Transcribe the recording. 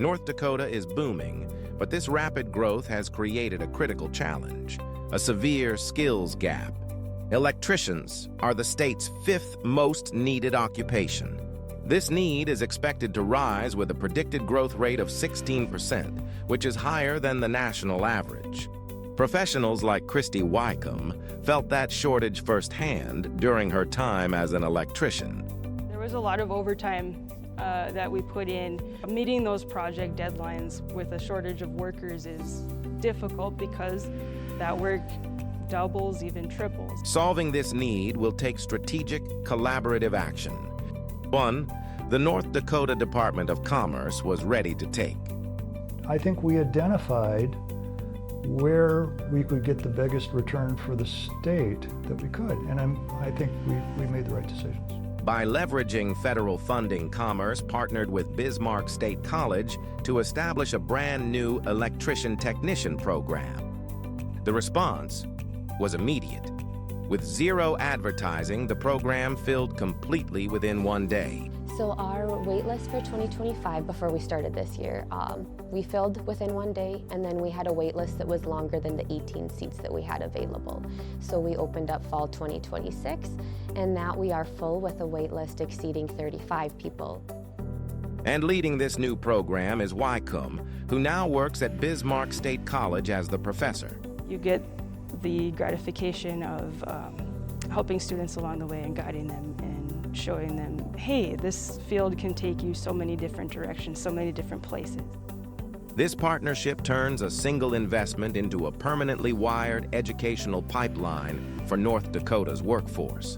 North Dakota is booming, but this rapid growth has created a critical challenge, a severe skills gap. Electricians are the state's fifth most needed occupation. This need is expected to rise with a predicted growth rate of 16%, which is higher than the national average. Professionals like Christy Wycombe felt that shortage firsthand during her time as an electrician. There was a lot of overtime that we put in. Meeting those project deadlines with a shortage of workers is difficult because that work doubles, even triples. Solving this need will take strategic, collaborative action. One, the North Dakota Department of Commerce was ready to take. I think we identified where we could get the biggest return for the state that we could, and I think we made the right decisions. By leveraging federal funding, Commerce partnered with Bismarck State College to establish a brand new electrician technician program. The response was immediate. With zero advertising, the program filled completely within one day. So our wait list for 2025, before we started this year, we filled within one day, and then we had a wait list that was longer than the 18 seats that we had available. So we opened up fall 2026, and now we are full with a wait list exceeding 35 people. And leading this new program is Wycombe, who now works at Bismarck State College as the professor. You get the gratification of helping students along the way and guiding them and showing them, hey, this field can take you so many different directions, so many different places. This partnership turns a single investment into a permanently wired educational pipeline for North Dakota's workforce.